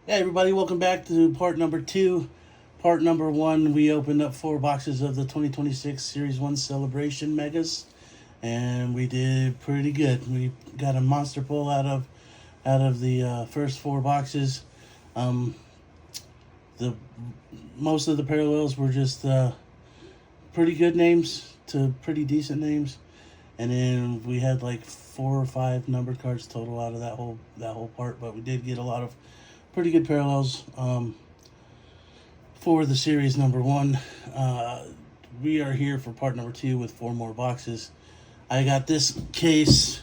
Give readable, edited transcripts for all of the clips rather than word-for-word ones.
Hey everybody, welcome back to part number 2. Part number 1, we opened up 4 boxes of the 2026 Series 1 Celebration Megas, and we did pretty good. We got a monster pull out of the first 4 boxes. The most of the parallels were just pretty good names to pretty decent names, and then we had like 4 or 5 numbered cards total out of that whole part. But we did get a lot of pretty good parallels for the series number 1. We are here for part number 2 with 4 more boxes. I got this case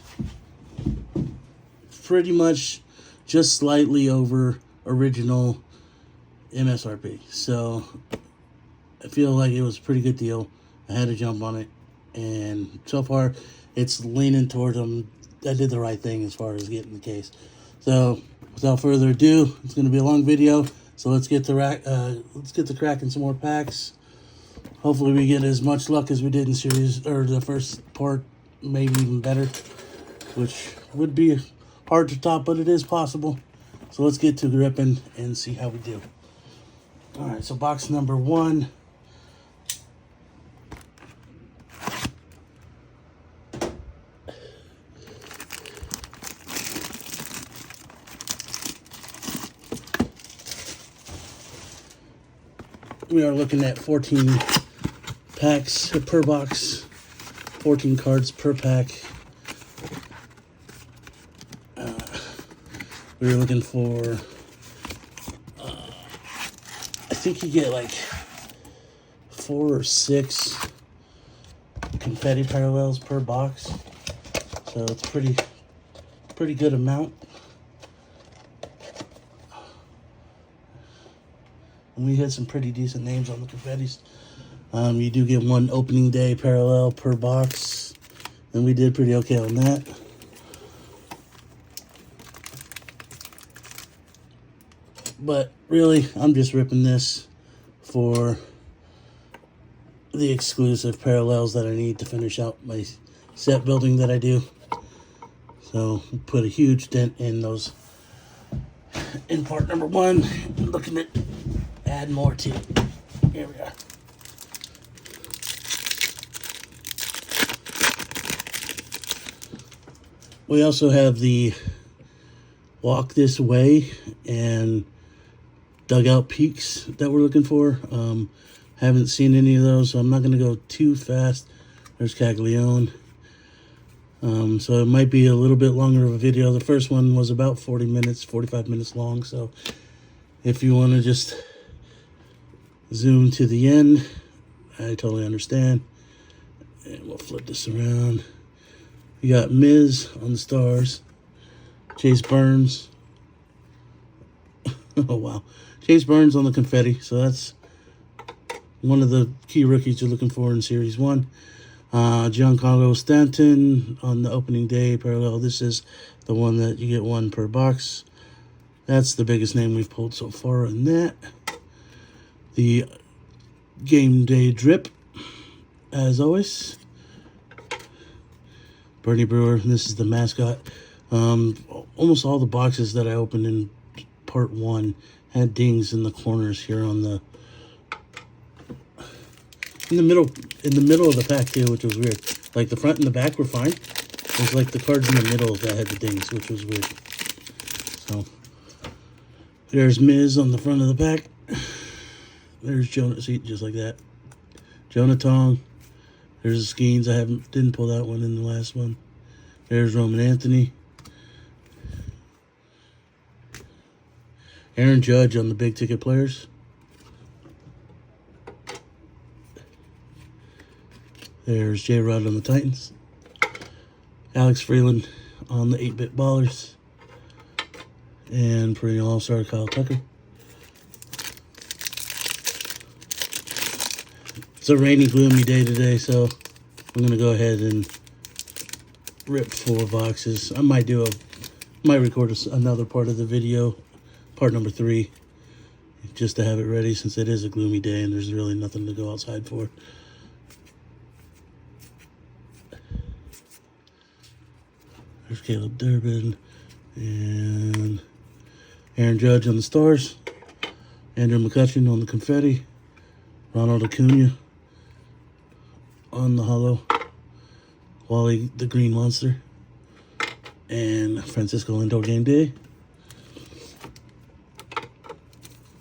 pretty much just slightly over original MSRP, so I feel like it was a pretty good deal. I had to jump on it, and so far it's leaning toward them. I did the right thing as far as getting the case. So without further ado, it's going to be a long video. So let's get to cracking some more packs. Hopefully we get as much luck as we did in series or the first part, maybe even better, which would be hard to top, but it is possible. So let's get to gripping and see how we do. All right, so box number 1. We are looking at 14 packs per box, 14 cards per pack. We were looking for, I think you get like 4 or 6 confetti parallels per box. So it's pretty good amount. And we had some pretty decent names on the confettis. You do get 1 opening day parallel per box, and we did pretty okay on that. But really, I'm just ripping this for the exclusive parallels that I need to finish out my set building that I do. So put a huge dent in those in part number 1. Looking at add more to it. Here we are. We also have the Walk This Way and Dugout Peaks that we're looking for. Haven't seen any of those, so I'm not going to go too fast. There's Caglione. So it might be a little bit longer of a video. The first one was about 40 minutes, 45 minutes long. So if you want to just zoom to the end, I totally understand. And we'll flip this around. You got Miz on the stars. Chase Burns. Oh, wow. Chase Burns on the confetti. So that's one of the key rookies you're looking for in Series 1. Giancarlo Stanton on the opening day parallel. This is the one that you get 1 per box. That's the biggest name we've pulled so far in that. The game day drip, as always. Bernie Brewer, this is the mascot. Almost all the boxes that I opened in part 1 had dings in the corners here on the in the middle of the pack too, which was weird. Like the front and the back were fine. It was like the cards in the middle that had the dings, which was weird. So there's Miz on the front of the pack. There's Jonah, see, just like that. Jonah Tong. There's the Skeens. I didn't pull that one in the last one. There's Roman Anthony. Aaron Judge on the big ticket players. There's J-Rod on the Titans. Alex Freeland on the 8-bit ballers. And perennial all-star Kyle Tucker. It's a rainy, gloomy day today, so I'm going to go ahead and rip 4 boxes. I might record another part of the video, part number 3, just to have it ready since it is a gloomy day and there's really nothing to go outside for. There's Caleb Durbin and Aaron Judge on the stars. Andrew McCutcheon on the confetti. Ronald Acuna on the hollow. Wally the Green Monster. And Francisco Lindor game day.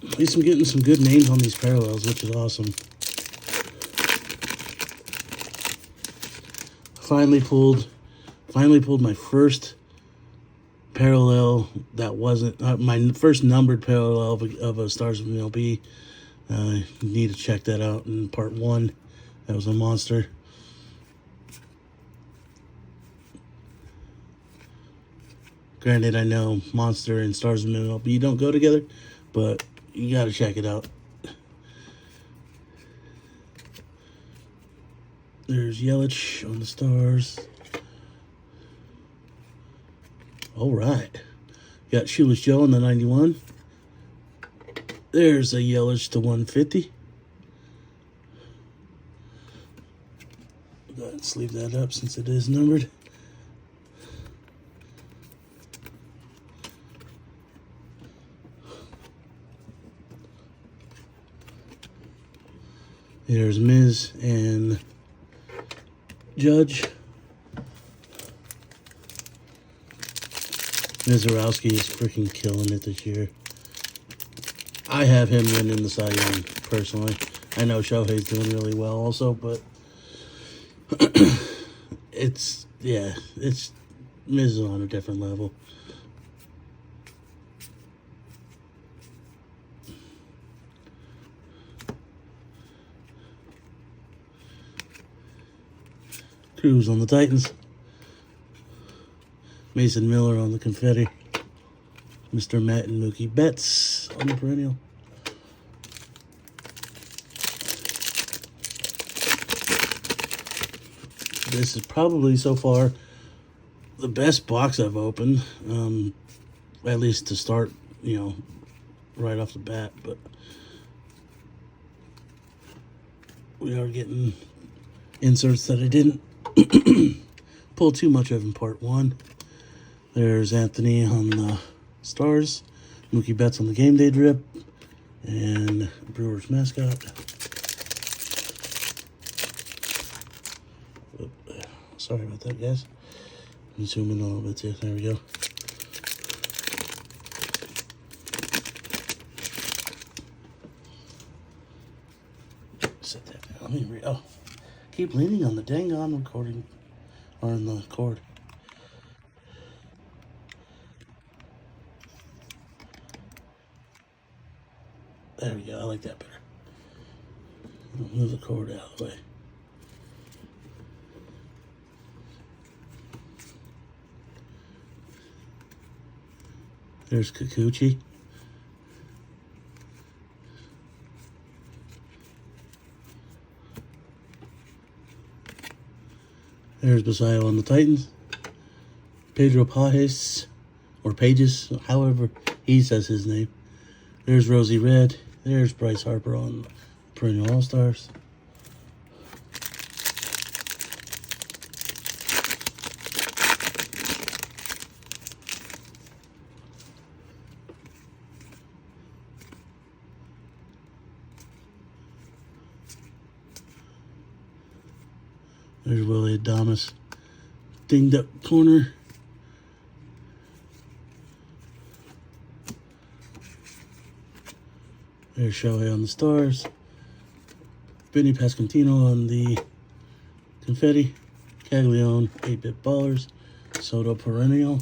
At least I'm getting some good names on these parallels, which is awesome. Finally pulled my first parallel that wasn't my first numbered parallel of a Stars of MLB. You need to check that out in part 1. That was a monster. Granted, I know Monster and Stars of MLB don't go together, but you got to check it out. There's Yelich on the stars. All right. Got Shoeless Joe on the 91. There's a Yelich to 150. Go ahead and sleeve that up since it is numbered. There's Miz and Judge. Mizorowski is freaking killing it this year. I have him winning the Cy Young, personally. I know Shohei's doing really well also, but it's Miz is on a different level. Cruz on the Titans. Mason Miller on the confetti. Mr. Matt and Mookie Betts on the perennial. This is probably so far the best box I've opened, at least to start, right off the bat. But we are getting inserts that I didn't pull too much of in part 1. There's Anthony on the stars, Mookie Betts on the game day drip, and Brewers mascot. Sorry about that, guys. Let me zoom in a little bit too. There we go. Set that down. Let me keep leaning on the dang on recording or on the cord. There we go. I like that better. I'll move the cord out of the way. There's Kikuchi. There's Basayo on the Titans. Pedro Pages, or Pages, however he says his name. There's Rosie Red. There's Bryce Harper on Perennial All-Stars. There's Willie Adames. Dinged up corner. There's Shohei on the stars. Vinny Pasquantino on the confetti. Caglione, 8-bit ballers. Soto perennial.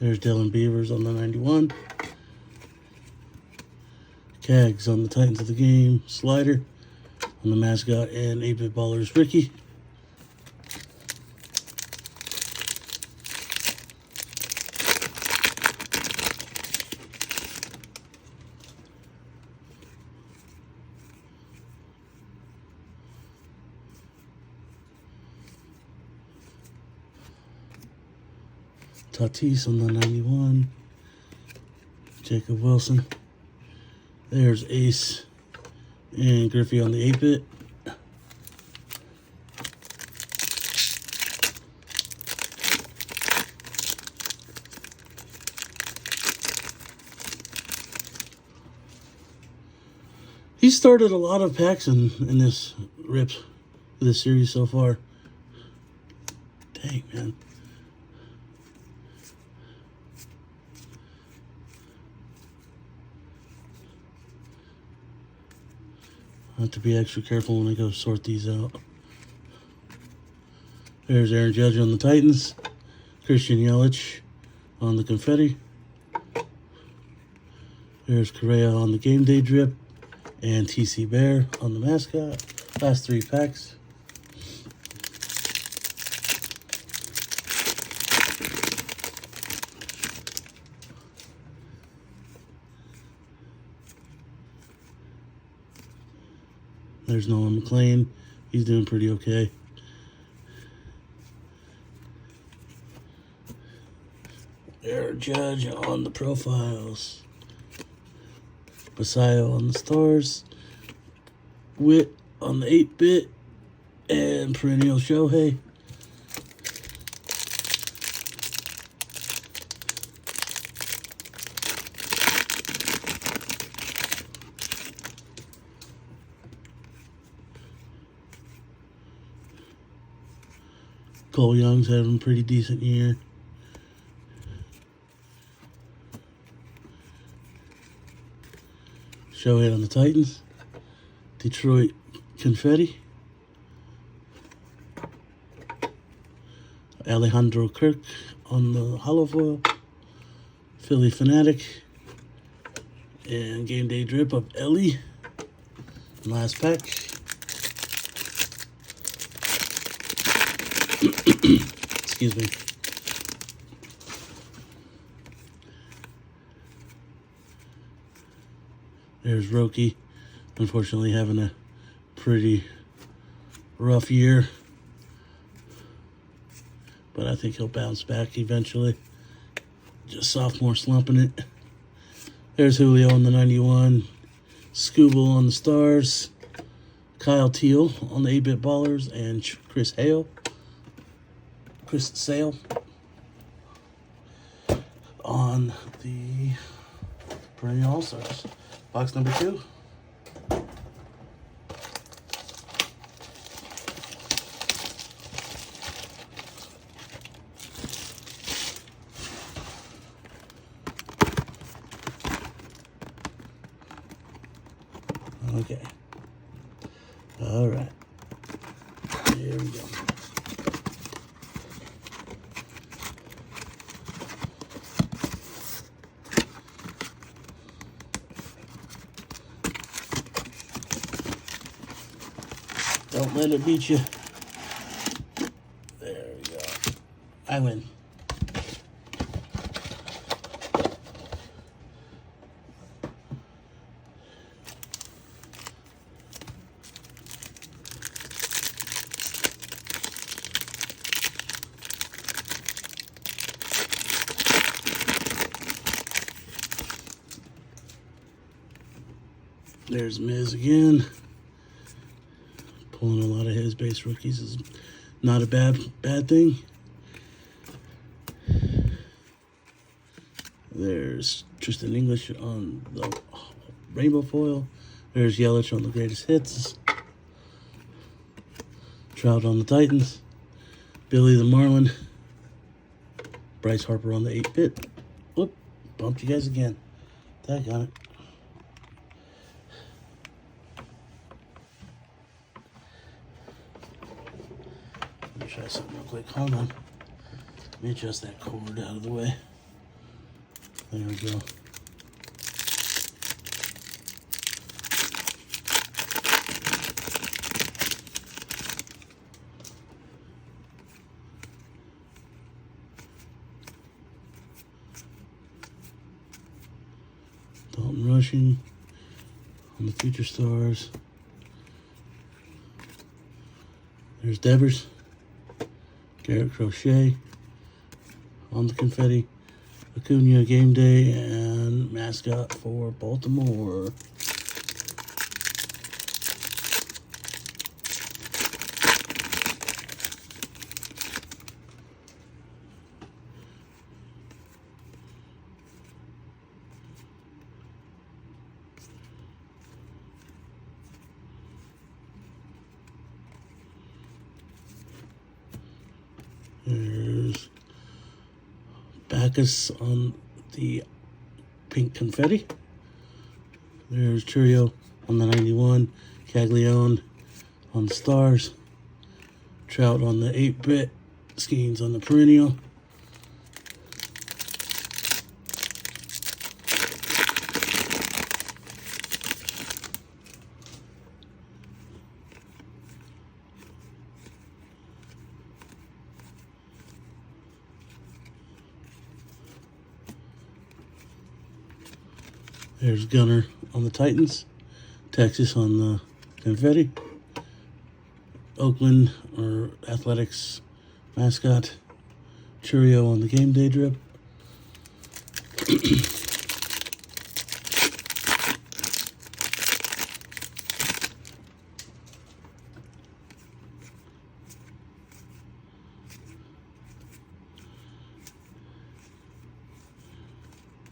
There's Dylan Beavers on the 91. Cags on the Titans of the game. Slider on the mascot and 8-bit ballers Ricky. Tatis on the 91. Jacob Wilson. There's Ace and Griffey on the 8-bit. He started a lot of packs in this this series so far. Dang, man. I have to be extra careful when I go sort these out. There's Aaron Judge on the Titans. Christian Yelich on the Confetti. There's Correa on the Game Day Drip. And TC Bear on the mascot. Last 3 packs. There's Nolan McLean. He's doing pretty okay. Aaron Judge on the profiles. Basayo on the stars. Witt on the 8-bit. And perennial Shohei. Cole Young's having a pretty decent year. Shohei on the Titans. Detroit Confetti. Alejandro Kirk on the hollow foil. Philly Fanatic. And Game Day Drip of Ellie. Last pack. Excuse me. There's Roki, unfortunately having a pretty rough year, but I think he'll bounce back eventually. Just sophomore slumping it. There's Julio on the 91, Scooble on the stars, Kyle Teal on the 8-bit ballers, and Chris Sale on the perennial All-Stars. Box number 2. Okay. All right. Here we go. Don't let it beat you. There we go. I win. There's Miz again. Pulling a lot of his base rookies is not a bad thing. There's Tristan English on the rainbow foil. There's Yelich on the greatest hits. Trout on the Titans. Billy the Marlin. Bryce Harper on the 8-bit. Whoop, bumped you guys again. Daggone it. Let me try something real quick. Hold on. Let me adjust that cord out of the way. There we go. Dalton Rushing on the Future Stars. There's Devers. Garrett Crochet on the confetti. Acuna game day and mascot for Baltimore. There's Bacchus on the pink confetti. There's Churio on the 91. Caglione on the stars. Trout on the 8-bit. Skeens on the perennial. There's Gunner on the Titans, Texas on the confetti, Oakland or Athletics mascot, Churio on the game day drip.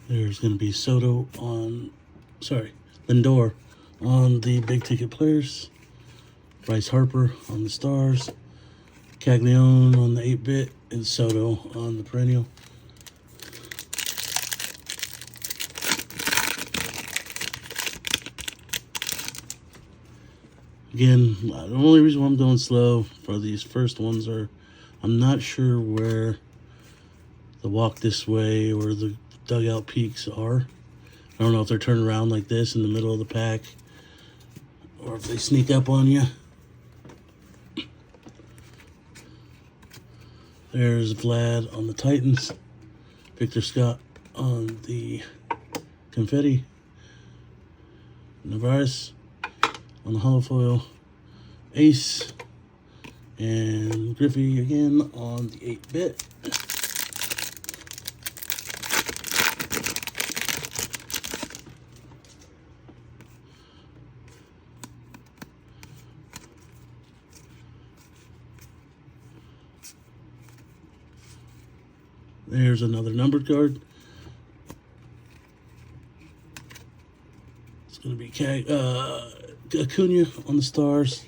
There's going to be Lindor on the big ticket players. Bryce Harper on the stars. Caglione on the 8-bit. And Soto on the perennial. Again, the only reason why I'm going slow for these first ones are I'm not sure where the walk this way or the dugout peaks are. I don't know if they're turning around like this in the middle of the pack or if they sneak up on you. There's Vlad on the Titans. Victor Scott on the confetti. Navarez on the hollow foil. Ace. And Griffey again on the 8-bit. There's another numbered card. It's going to be Acuna on the stars.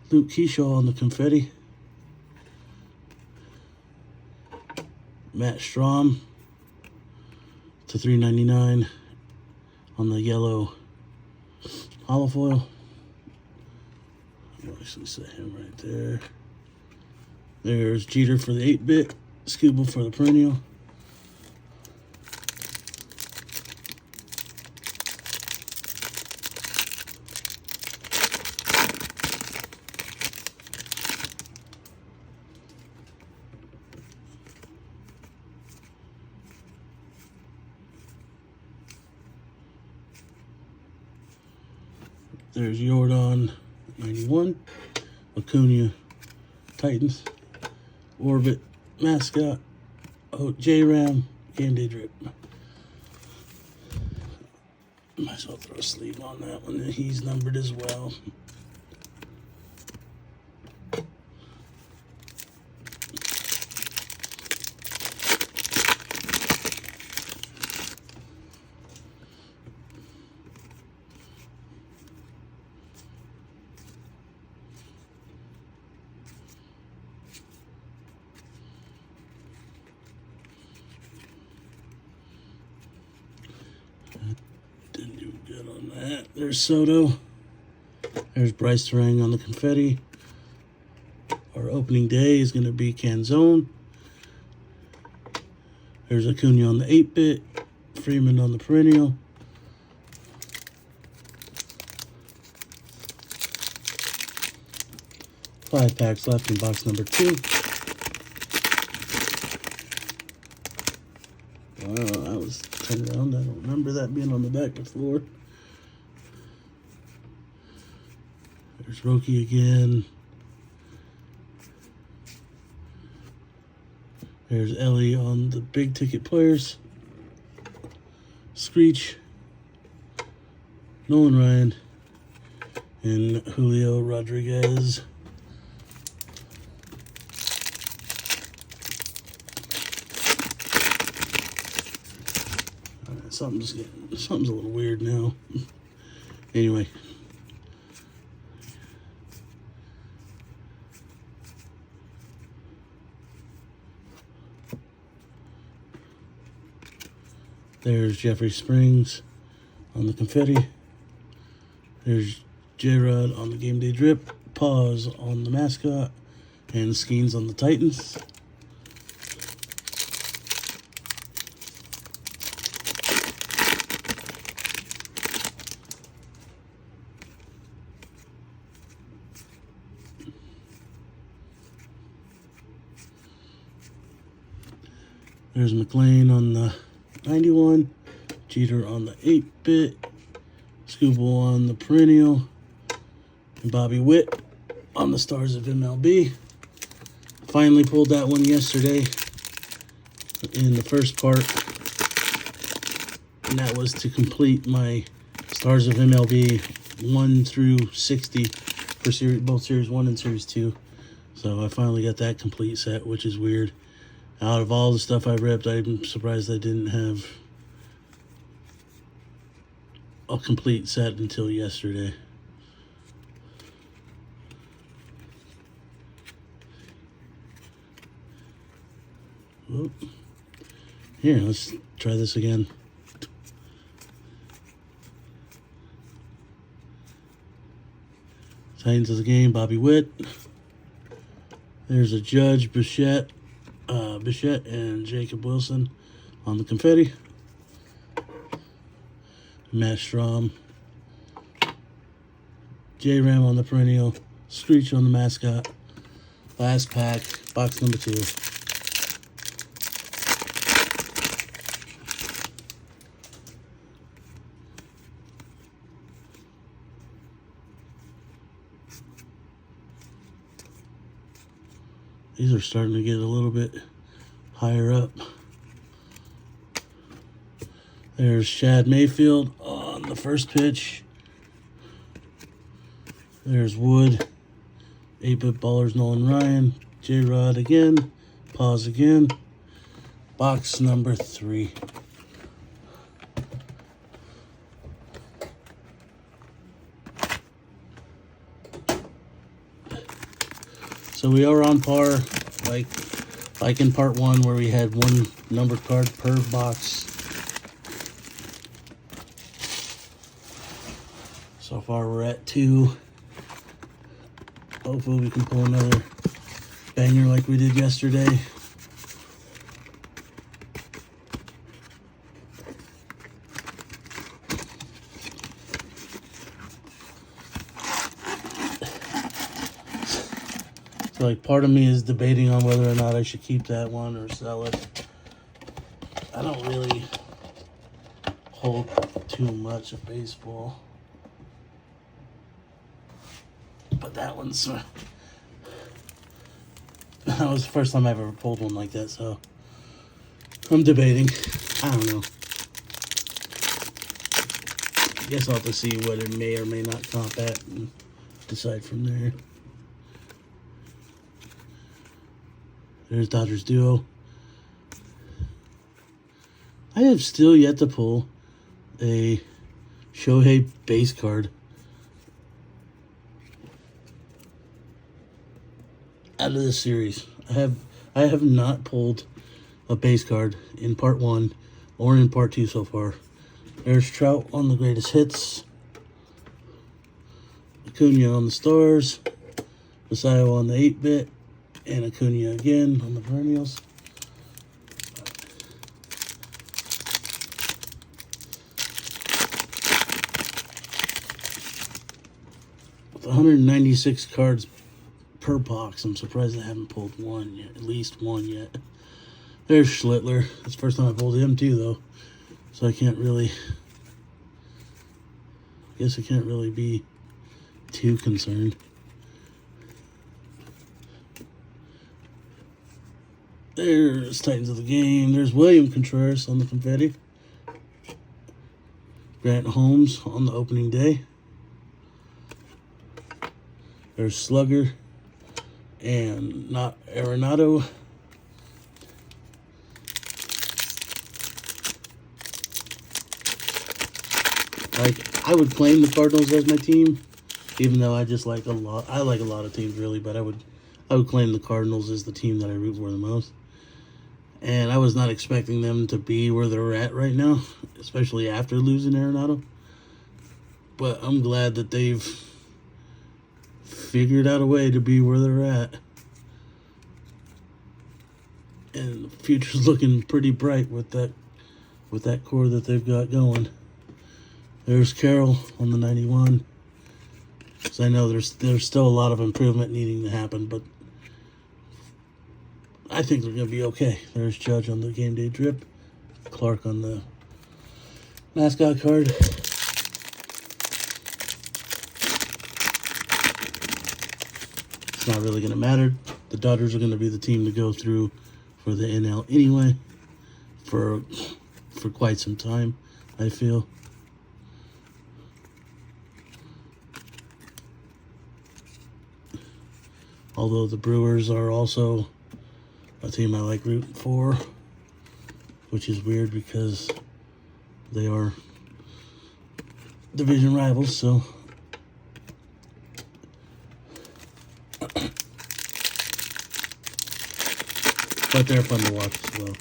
Luke Keyshaw on the confetti. Matt Strom to $3.99 on the yellow hollow foil. I'll actually set him right there. There's Jeter for the 8-bit. Scuba for the perennial. There's Jordan 91. Acuna Titans. Orbit mascot. J-Ram game day drip. Might as well throw a sleeve on that one. He's numbered as well. Didn't do good on that. There's Soto. There's Bryce Terang on the confetti. Our opening day is going to be Canzone. There's Acuna on the 8-bit. Freeman on the perennial. Five packs left in box number 2. Wow, that was turned around. I don't remember that being on the back before. There's Roki again. There's Ellie on the big ticket players. Screech, Nolan Ryan, and Julio Rodriguez. Something's a little weird now. Anyway. There's Jeffrey Springs on the confetti. There's J-Rod on the game day drip. Pause on the mascot. And Skeens on the Titans. There's McLean on the 91, Jeter on the 8-bit, Scooble on the perennial, and Bobby Witt on the Stars of MLB. Finally pulled that one yesterday in the first part, and that was to complete my Stars of MLB 1 through 60 for both Series 1 and Series 2. So I finally got that complete set, which is weird. Out of all the stuff I ripped, I'm surprised I didn't have a complete set until yesterday. Whoop. Here, let's try this again. Titans of the game, Bobby Witt. There's a Judge, Bichette and Jacob Wilson on the confetti. Matt Strom. J-Ram on the perennial. Screech on the mascot. Last pack, box number 2. These are starting to get a little bit higher up. There's Shad Mayfield on the first pitch. There's Wood. 8-bit ballers Nolan Ryan. J-Rod again. Pause again. Box number 3. So we are on par, like in part 1 where we had 1 numbered card per box. So far we're at 2. Hopefully we can pull another banger like we did yesterday. So like part of me is debating on whether or not I should keep that one or sell it. I don't really hold too much of baseball. But that one's... that was the first time I've ever pulled one like that, so... I'm debating. I don't know. I guess I'll have to see what it may or may not comp at and decide from there. There's Dodgers Duo. I have still yet to pull a Shohei base card out of this series. I have not pulled a base card in part 1 or in part 2 so far. There's Trout on the greatest hits. Acuna on the Stars. Messiah on the 8-bit. And Acuna again on the perennials. With 196 cards per box, I'm surprised I haven't pulled one yet, at least one yet. There's Schlittler. It's the first time I pulled him too, though. So I can't really... guess I can't really be too concerned. There's Titans of the game. There's William Contreras on the confetti. Grant Holmes on the opening day. There's Slugger and not Arenado. Like, I would claim the Cardinals as my team, even though I just like a lot. I like a lot of teams really, but I would claim the Cardinals as the team that I root for the most. And I was not expecting them to be where they're at right now, especially after losing Arenado. But I'm glad that they've figured out a way to be where they're at. And the future's looking pretty bright with that core that they've got going. There's Carroll on the 91. So I know there's still a lot of improvement needing to happen, but I think they're going to be okay. There's Judge on the game day drip. Clark on the mascot card. It's not really going to matter. The Dodgers are going to be the team to go through for the NL anyway. For quite some time, I feel. Although the Brewers are also a team I like rooting for, which is weird because they are division rivals, so. But they're fun to watch as well.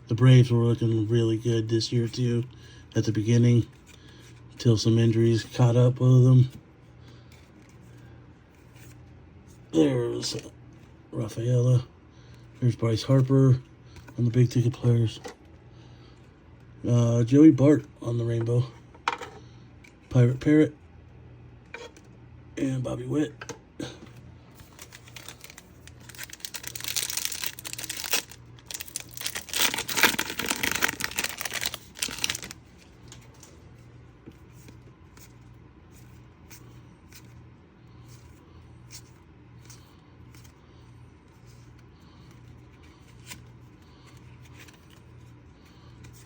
The Braves were looking really good this year, too, at the beginning, until some injuries caught up with them. There's Rafaela. There's Bryce Harper on the big ticket players. Joey Bart on the rainbow. Pirate Parrot. And Bobby Witt.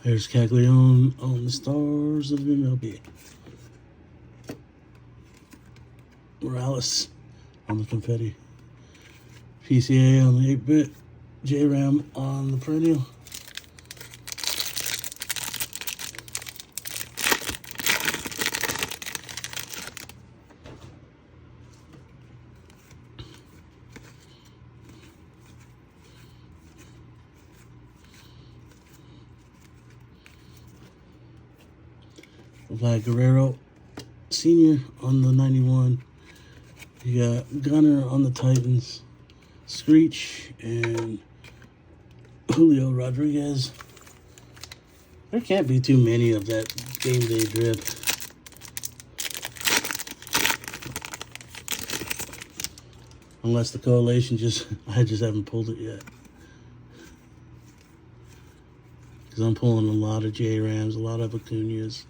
There's Caglione on the Stars of MLB. Morales on the confetti. PCA on the 8-bit. J-Ram on the perennial. Vlad Guerrero Sr. on the 91. You got Gunner on the Titans. Screech and Julio Rodriguez. There can't be too many of that game day drip. Unless the coalition I just haven't pulled it yet. Because I'm pulling a lot of J-Rams, a lot of Acuñas.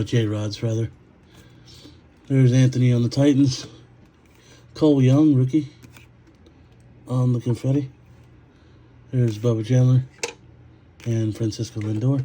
J-Rods, rather. There's Anthony on the Titans. Cole Young, rookie, on the confetti. There's Bubba Chandler and Francisco Lindor.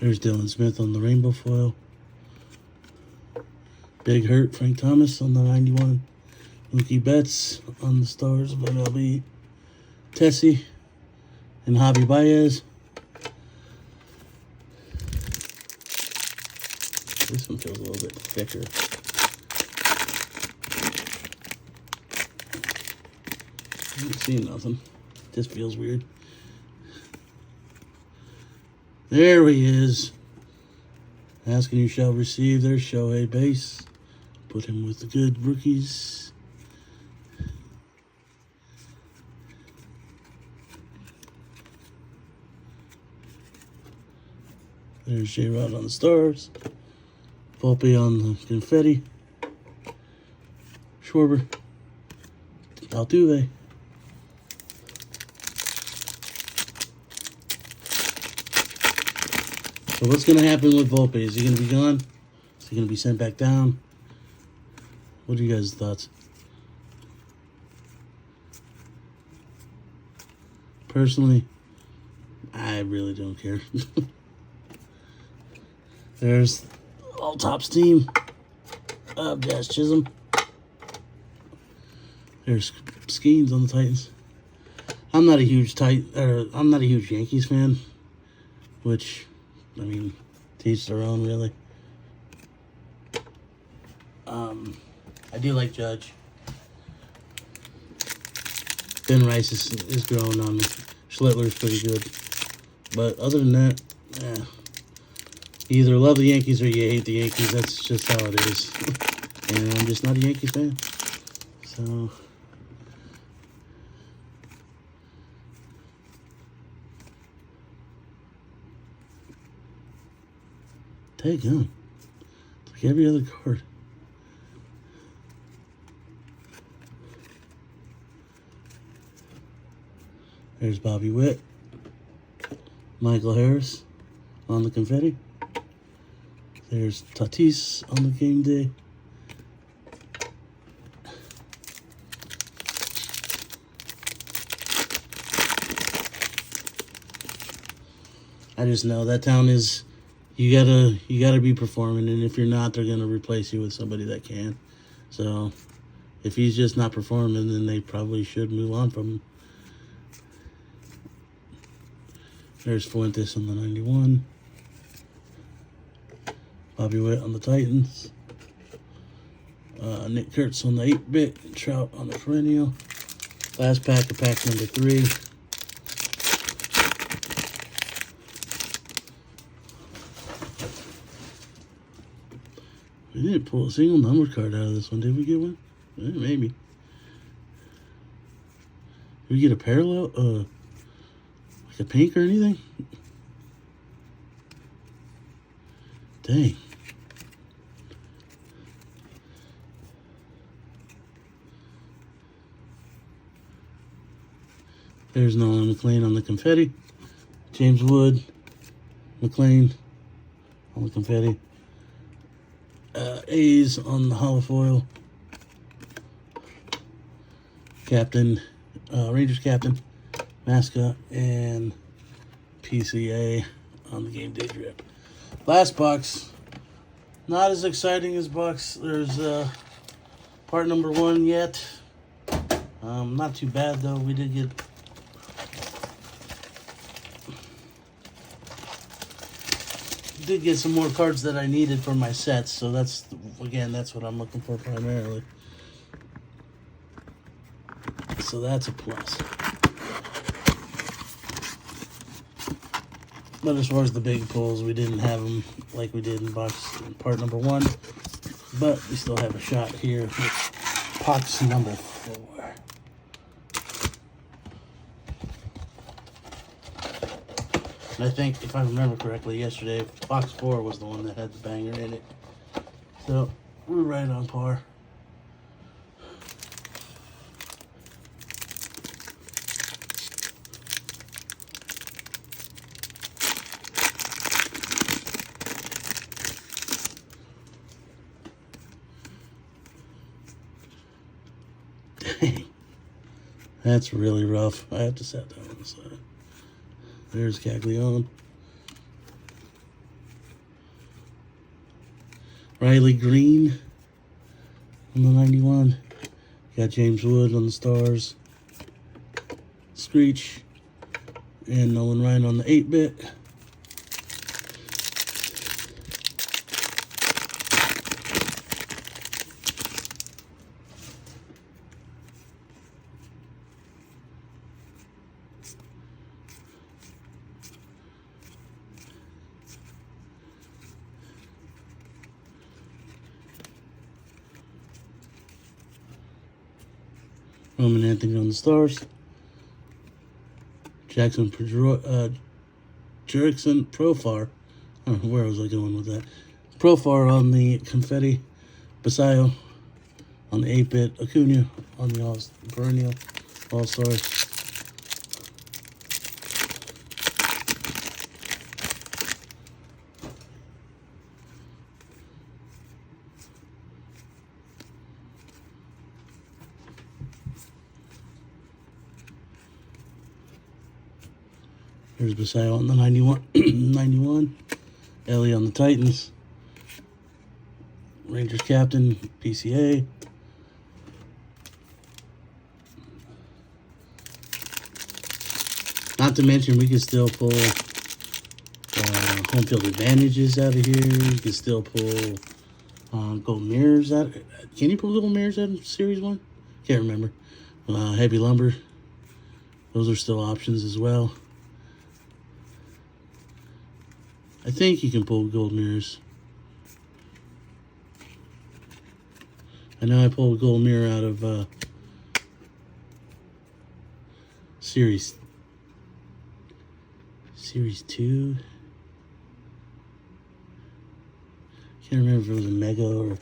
There's Dylan Smith on the rainbow foil. Big Hurt, Frank Thomas on the 91. Mookie Betts on the Stars of MLB. Tessie and Javi Baez. This one feels a little bit thicker. I don't see nothing. Just feels weird. There he is. Asking you shall receive. There's Shohei Base. Put him with the good rookies. There's J-Rod on the stars. Volpe on the confetti. Schwarber. Altuve. So what's going to happen with Volpe? Is he going to be gone? Is he going to be sent back down? What are you guys' thoughts? Personally, I really don't care. There's all Topps team of Jazz Chisholm. There's Skeens on the Titans. I'm not a huge Yankees fan, which, I mean, to each their own, really. I do like Judge. Ben Rice is growing on me. Schlittler's pretty good. But other than that, yeah. You either love the Yankees or you hate the Yankees. That's just how it is. And I'm just not a Yankees fan. So... take him. It's like every other card. There's Bobby Witt. Michael Harris on the confetti. There's Tatis on the game day. I just know that town is... You gotta be performing, and if you're not, they're gonna replace you with somebody that can. So, if he's just not performing, then they probably should move on from him. There's Fuentes on the 91. Bobby Witt on the Titans. Nick Kurtz on the 8-bit. Trout on the perennial. Last pack of pack number 3. We didn't pull a single number card out of this one. Did we get one? Maybe. Did we get a parallel? Like a pink or anything? Dang. There's Nolan McLean on the confetti. James Wood, McLean on the confetti. A's on the holofoil. Captain, Rangers captain, mascot, and PCA on the game day drip. Last box, not as exciting as box. There's part number 1 yet. Not too bad though. We did get some more cards that I needed for my sets, so that's what I'm looking for primarily. So that's a plus. But as far as the big pulls, we didn't have them like we did in part number 1, but we still have a shot here with box number 4. And I think, if I remember correctly, yesterday, box 4 was the one that had the banger in it. So, we're right on par. Dang. That's really rough. I have to set that on the side. There's Caglione. Riley Green on the 91. Got James Wood on the stars. Screech. And Nolan Ryan on the 8-bit. Roman Anthony on the stars. Jurickson Profar Where was I going with that? Profar on the Confetti, Basayo on the 8-bit, Acuna on the Perennial All-Stars. Here's Basayo on the 91, Ellie on the Titans, Rangers captain, PCA. Not to mention, we can still pull home field advantages out of here. You can still pull gold mirrors out. Can you pull gold mirrors out of Series 1? Can't remember. Heavy lumber. Those are still options as well. I think you can pull gold mirrors. I know I pulled a gold mirror out of Series 2. Can't remember if it was a Mega or...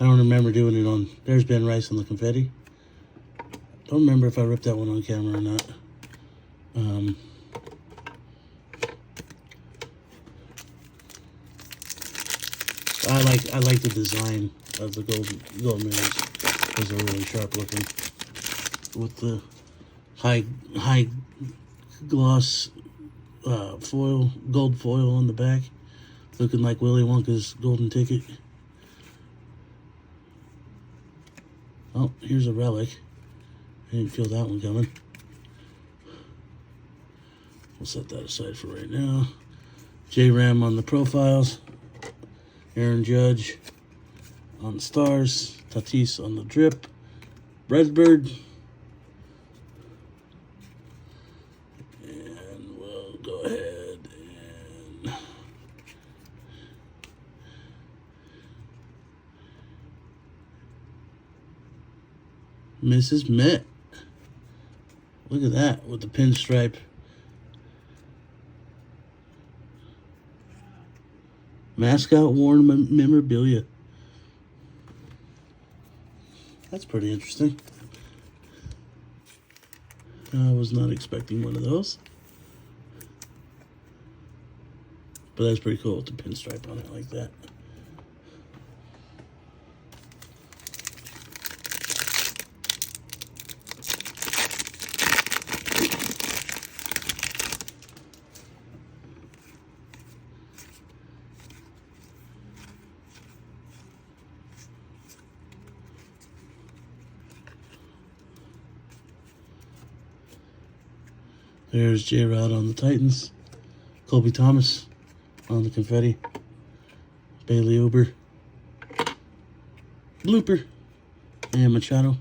I don't remember doing it on... There's Ben Rice on the Confetti. Don't remember if I ripped that one on camera or not. I like the design of the gold mirrors. Those are really sharp looking. With the high gloss gold foil on the back, looking like Willy Wonka's golden ticket. Oh, here's a relic. I didn't feel that one coming. We'll set that aside for right now. J-Ram on the profiles. Aaron Judge on the stars. Tatis on the drip. Redbird. And we'll go ahead and Mrs. Met. Look at that with the pinstripe. Mascot worn memorabilia. That's pretty interesting. I was not expecting one of those. But that's pretty cool with the pinstripe on it like that. There's J-Rod on the Titans. Colby Thomas on the Confetti. Bailey Uber. Blooper. And Machado.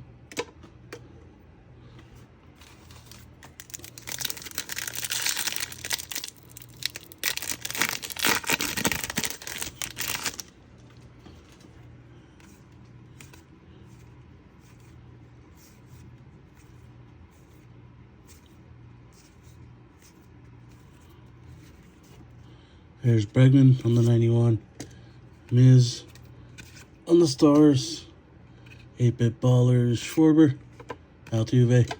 There's Bregman on the 91. Miz on the stars. 8-bit ballers. Schwarber. Altuve.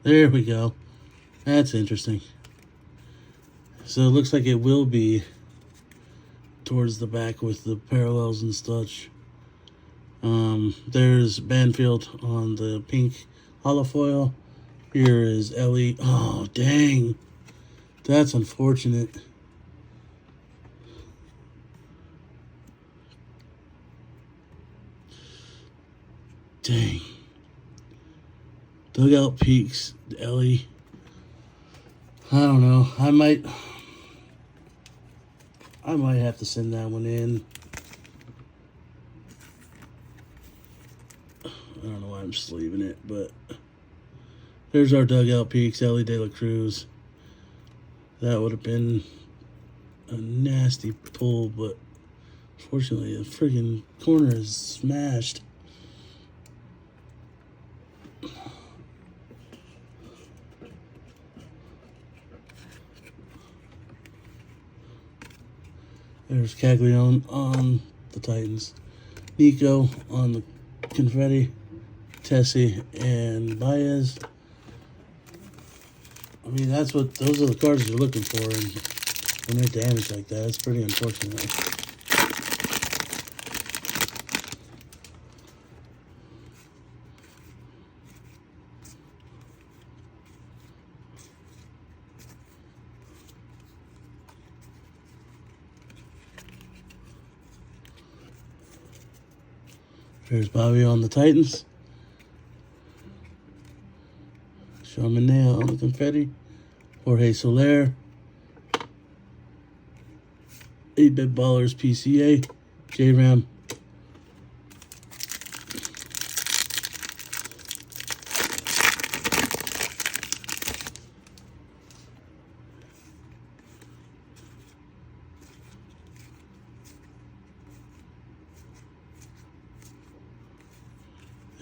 There we go. That's interesting. So it looks like it will be towards the back with the parallels and such. There's Banfield on the pink holofoil. Here is Ellie. Oh, dang. That's unfortunate. Dang. Dugout Peaks, Ellie. I don't know. I might have to send that one in. I don't know why I'm just leaving it, but there's our Dugout Peaks, Ellie De La Cruz. That would have been a nasty pull, but fortunately the friggin' corner is smashed. There's Caglione on the Titans, Nico on the Confetti, Tessie and Baez. I mean, those are the cards you're looking for, and when they're damaged like that, it's pretty unfortunate. There's Bobby on the Titans. Shaman Nail on the Confetti. Jorge Soler. 8-Bit Ballers PCA. J-Ram.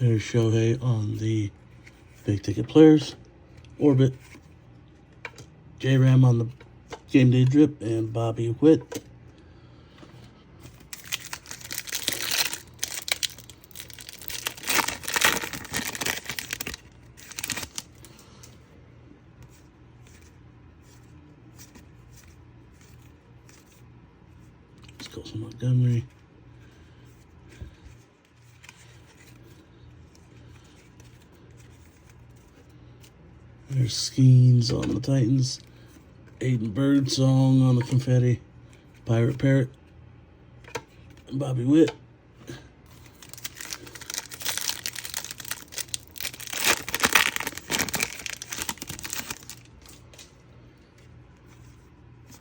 There's Shohei on the Big Ticket Players. Orbit. J-Ram on the Game Day Drip. And Bobby Witt. Let's go to Montgomery. There's Skeens on the Titans. Aiden Birdsong on the Confetti. Pirate Parrot. And Bobby Witt.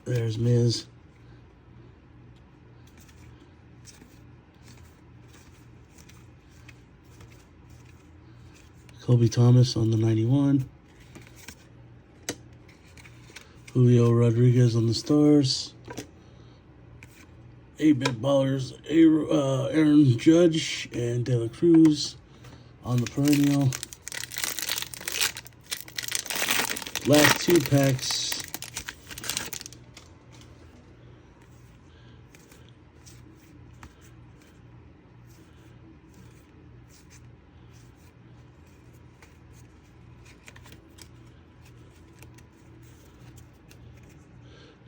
There's Miz. Kobe Thomas on the 91. Julio Rodriguez on the Stars. 8-Bit Ballers, Aaron Judge and De La Cruz on the Perennial. Last 2 packs.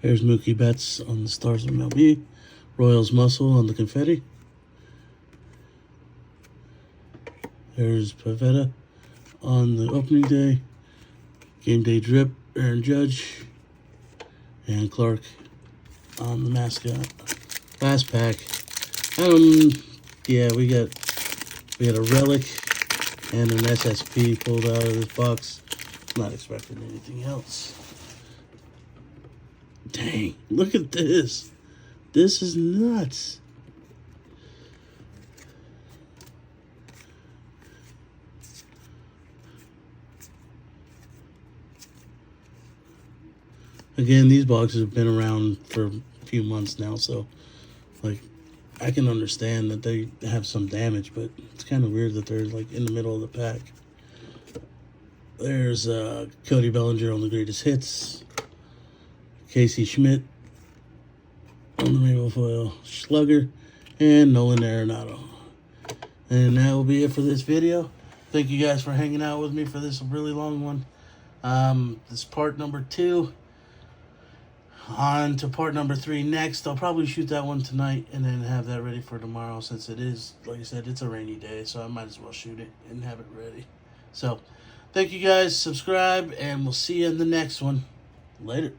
There's Mookie Betts on the Stars of MLB. Royals Muscle on the Confetti. There's Pavetta on the opening day. Game Day Drip, Aaron Judge. And Clark on the mascot. Last pack. Yeah, we got a Relic and an SSP pulled out of this box. Not expecting anything else. Dang, look at this. This is nuts. Again, these boxes have been around for a few months now, so like I can understand that they have some damage, but it's kind of weird that they're like in the middle of the pack. There's Cody Bellinger on the Greatest Hits. Casey Schmidt on the Rainbow Foil Slugger, and Nolan Arenado. And that will be it for this video. Thank you guys for hanging out with me for this really long one. This is part number 2. On to part number 3 next. I'll probably shoot that one tonight and then have that ready for tomorrow, since it is, like I said, it's a rainy day, so I might as well shoot it and have it ready. So, thank you guys. Subscribe, and we'll see you in the next one. Later.